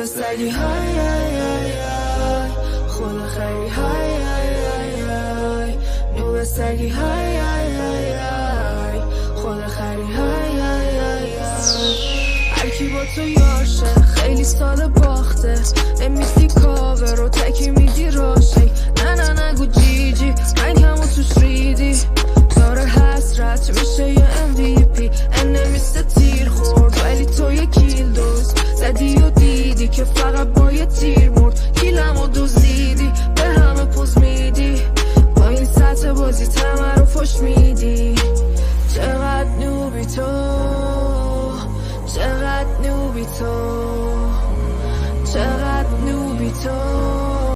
نور سگی های خدا خری های نور سگی های خدا خری های هرکی با تو یاشه خیلی ساده باخته نمیسی کاور رو تکی